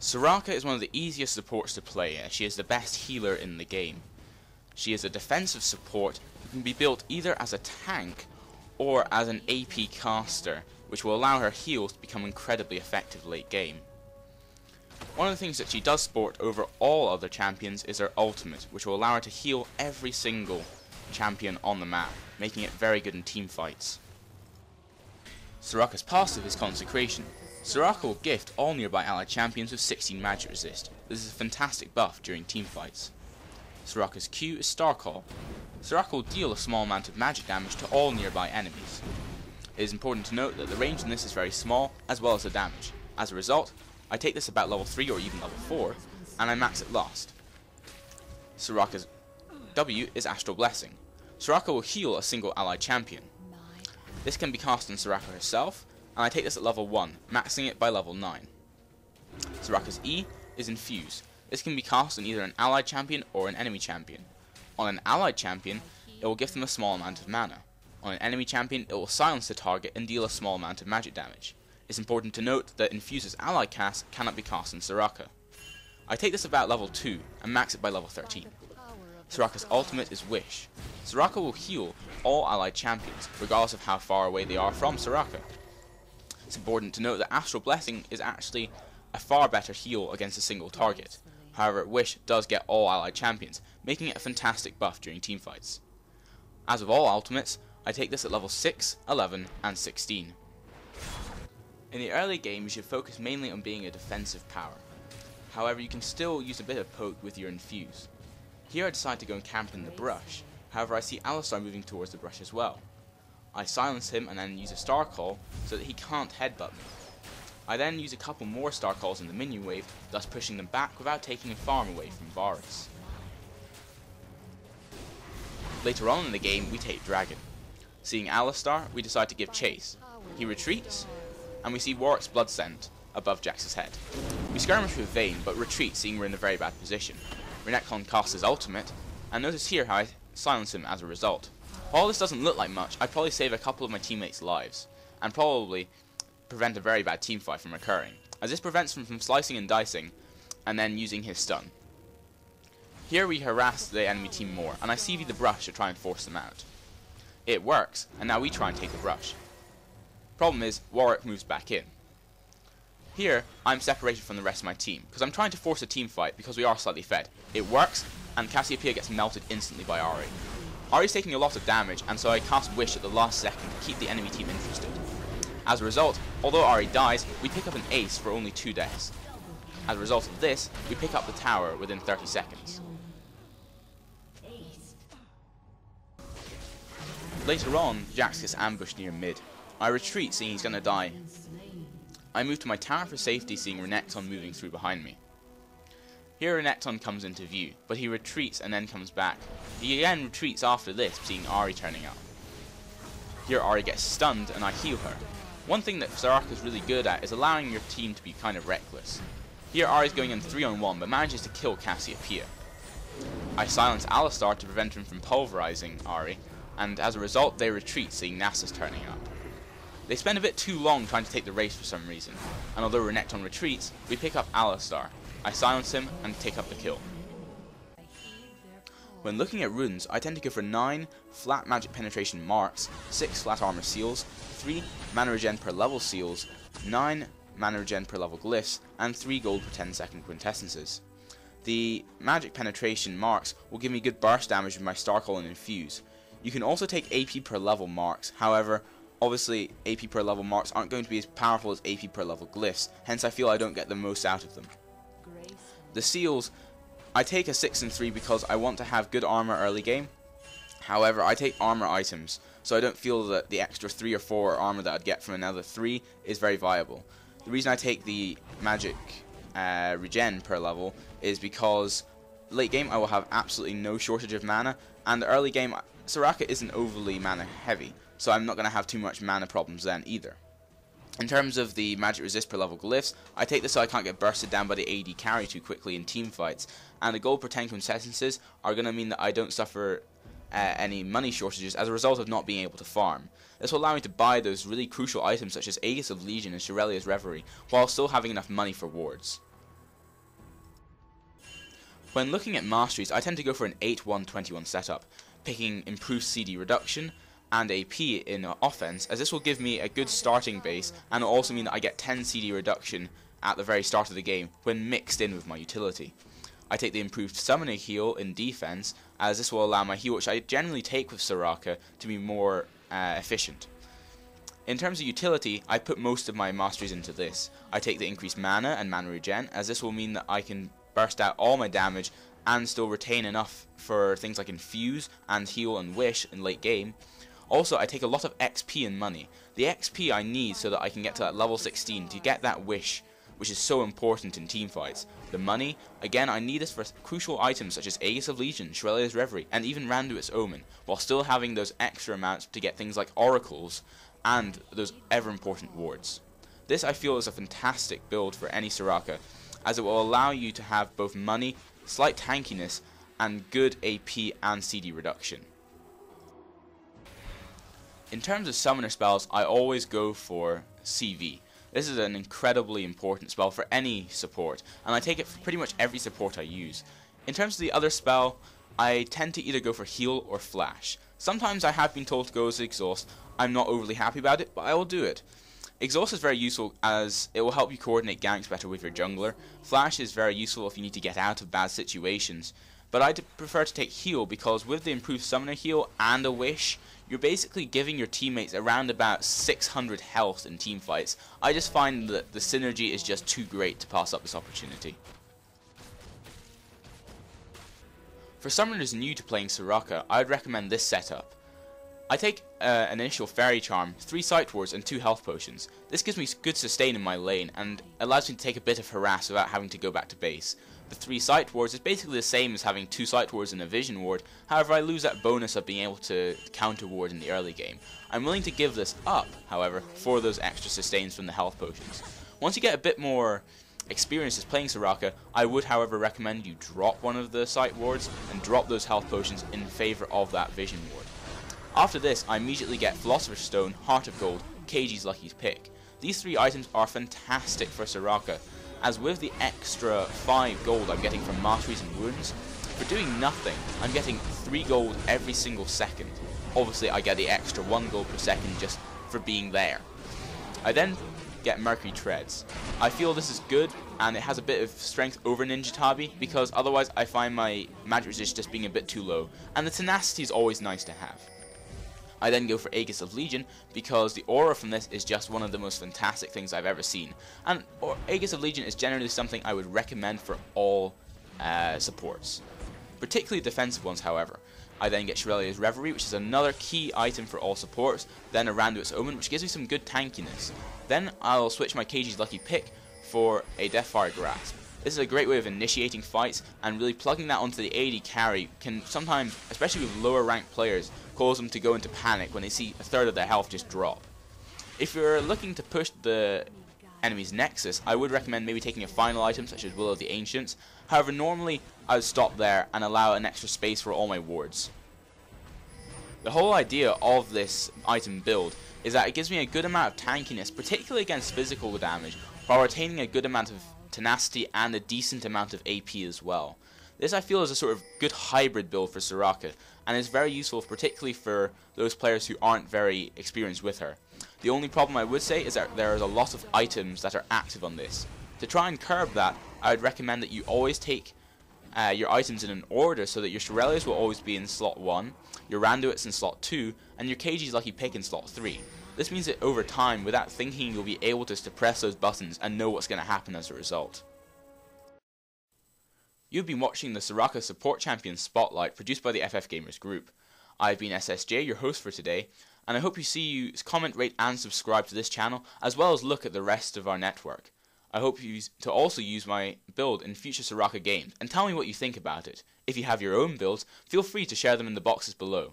Soraka is one of the easiest supports to play as she is the best healer in the game. She is a defensive support who can be built either as a tank or as an AP caster, which will allow her heals to become incredibly effective late game. One of the things that she does sport over all other champions is her ultimate, which will allow her to heal every single champion on the map, making it very good in team fights. Soraka's passive is Consecration. Soraka will gift all nearby allied champions with 16 magic resist. This is a fantastic buff during team fights. Soraka's Q is Starchild. Soraka will deal a small amount of magic damage to all nearby enemies. It is important to note that the range in this is very small, as well as the damage. As a result, I take this about level 3 or even level 4, and I max it last. Soraka's W is Astral Blessing. Soraka will heal a single allied champion. This can be cast on Soraka herself, and I take this at level 1, maxing it by level 9. Soraka's E is Infuse. This can be cast on either an allied champion or an enemy champion. On an allied champion, it will give them a small amount of mana. On an enemy champion, it will silence the target and deal a small amount of magic damage. It's important to note that Infuse's allied cast cannot be cast on Soraka. I take this about level 2 and max it by level 13. Soraka's ultimate is Wish. Soraka will heal all allied champions, regardless of how far away they are from Soraka. It's important to note that Astral Blessing is actually a far better heal against a single target. However, Wish does get all allied champions, making it a fantastic buff during teamfights. As with all ultimates, I take this at level 6, 11, and 16. In the early game, you should focus mainly on being a defensive power. However, you can still use a bit of poke with your Infuse. Here I decide to go and camp in the brush. However, I see Alistar moving towards the brush as well. I silence him and then use a Star Call so that he can't headbutt me. I then use a couple more Star Calls in the minion wave, thus pushing them back without taking a farm away from Varus. Later on in the game, we take Dragon. Seeing Alistar, we decide to give chase. He retreats, and we see Warwick's Blood Scent above Jax's head. We skirmish with Vayne, but retreat seeing we're in a very bad position. Renekton casts his ultimate, and notice here how I silence him as a result. While this doesn't look like much, I'd probably save a couple of my teammates' lives, and probably prevent a very bad teamfight from occurring, as this prevents him from slicing and dicing, and then using his stun. Here we harass the enemy team more, and I CV the brush to try and force them out. It works, and now we try and take the brush. Problem is, Warwick moves back in. Here, I'm separated from the rest of my team, because I'm trying to force a team fight because we are slightly fed. It works, and Cassiopeia gets melted instantly by Ahri. Ahri's taking a lot of damage, and so I cast Wish at the last second to keep the enemy team interested. As a result, although Ahri dies, we pick up an ace for only 2 deaths. As a result of this, we pick up the tower within 30 seconds. Later on, Jax gets ambushed near mid. I retreat seeing he's gonna die. I move to my tower for safety seeing Renekton moving through behind me. Here Renekton comes into view, but he retreats and then comes back. He again retreats after this, seeing Ahri turning up. Here Ahri gets stunned and I heal her. One thing that Soraka is really good at is allowing your team to be kind of reckless. Here Ahri's going in 3-on-1 but manages to kill Cassiopeia. I silence Alistar to prevent him from pulverizing Ahri, and as a result they retreat seeing Nasus turning up. They spend a bit too long trying to take the race for some reason, and although Renekton retreats, we pick up Alistar. I silence him and take up the kill. When looking at runes, I tend to go for 9 flat magic penetration marks, 6 flat armor seals, 3 mana regen per level seals, 9 mana regen per level glyphs, and 3 gold per 10-second quintessences. The magic penetration marks will give me good burst damage with my Star Call and Infuse. You can also take AP per level marks, however, obviously AP per level marks aren't going to be as powerful as AP per level glyphs, hence I feel I don't get the most out of them. The seals, I take a 6 and 3 because I want to have good armor early game. However, I take armor items, so I don't feel that the extra 3 or 4 armor that I'd get from another 3 is very viable. The reason I take the magic regen per level is because late game I will have absolutely no shortage of mana, and early game Soraka isn't overly mana heavy, so I'm not going to have too much mana problems then either. In terms of the magic resist per level glyphs, I take this so I can't get bursted down by the AD carry too quickly in team fights, and the gold per 10 quintessences are going to mean that I don't suffer any money shortages as a result of not being able to farm. This will allow me to buy those really crucial items such as Aegis of Legion and Shirelia's Reverie, while still having enough money for wards. When looking at masteries, I tend to go for an 8-1-21 setup, picking improved CD reduction and AP in offense, as this will give me a good starting base and will also mean that I get 10 CD reduction at the very start of the game when mixed in with my utility. I take the improved summoner heal in defense, as this will allow my heal, which I generally take with Soraka, to be more efficient. In terms of utility, I put most of my masteries into this. I take the increased mana and mana regen, as this will mean that I can burst out all my damage and still retain enough for things like infuse and heal and wish in late game. Also, I take a lot of XP and money. The XP I need so that I can get to that level 16 to get that wish, which is so important in teamfights. The money, again, I need this for crucial items such as Aegis of Legion, Shurelya's Reverie, and even Randuit's Omen, while still having those extra amounts to get things like Oracles and those ever important wards. This I feel is a fantastic build for any Soraka, as it will allow you to have both money, slight tankiness, and good AP and CD reduction. In terms of summoner spells, I always go for CV. This is an incredibly important spell for any support, and I take it for pretty much every support I use. In terms of the other spell, I tend to either go for heal or flash. Sometimes I have been told to go as exhaust. I'm not overly happy about it, but I will do it. Exhaust is very useful as it will help you coordinate ganks better with your jungler. Flash is very useful if you need to get out of bad situations. But I prefer to take heal because with the improved summoner heal and a wish, you're basically giving your teammates around about 600 health in teamfights. I just find that the synergy is just too great to pass up this opportunity. For summoners new to playing Soraka, I would recommend this setup. I take an initial Fairy Charm, 3 Sight Wards and 2 Health Potions. This gives me good sustain in my lane and allows me to take a bit of harass without having to go back to base. The 3 Sight Wards is basically the same as having 2 Sight Wards and a Vision Ward, however I lose that bonus of being able to counter ward in the early game. I'm willing to give this up, however, for those extra sustains from the Health Potions. Once you get a bit more experience as playing Soraka, I would however recommend you drop one of the Sight Wards and drop those Health Potions in favour of that Vision Ward. After this, I immediately get Philosopher's Stone, Heart of Gold, KG's Lucky Pick. These 3 items are fantastic for Soraka, as with the extra 5 gold I'm getting from Masteries and Wounds, for doing nothing, I'm getting 3 gold every single second. Obviously, I get the extra 1 gold per second just for being there. I then get Mercury Treads. I feel this is good, and it has a bit of strength over Ninja Tabi, because otherwise I find my magic resist just being a bit too low, and the tenacity is always nice to have. I then go for Aegis of Legion because the aura from this is just one of the most fantastic things I've ever seen, and Aegis of Legion is generally something I would recommend for all supports, particularly defensive ones however. I then get Shurelya's Reverie, which is another key item for all supports, then a Randuit's Omen, which gives me some good tankiness. Then I'll switch my KG's Lucky Pick for a Deathfire Grasp. This is a great way of initiating fights, and really plugging that onto the AD carry can sometimes, especially with lower ranked players, cause them to go into panic when they see a third of their health just drop. If you're looking to push the enemy's Nexus, I would recommend maybe taking a final item such as Will of the Ancients. However, normally I would stop there and allow an extra space for all my wards. The whole idea of this item build is that it gives me a good amount of tankiness, particularly against physical damage, while retaining a good amount of tenacity and a decent amount of AP as well. This I feel is a sort of good hybrid build for Soraka, and is very useful particularly for those players who aren't very experienced with her. The only problem I would say is that there is a lot of items that are active on this. To try and curb that, I would recommend that you always take your items in an order so that your Shurelya's will always be in slot 1, your Randuit's in slot 2, and your KG's Lucky Pick in slot 3. This means that over time, without thinking, you'll be able to press those buttons and know what's going to happen as a result. You've been watching the Soraka Support Champion Spotlight produced by the FFGamers group. I've been SSJ, your host for today, and I hope you comment, rate and subscribe to this channel, as well as look at the rest of our network. I hope you to also use my build in future Soraka games, and tell me what you think about it. If you have your own builds, feel free to share them in the boxes below.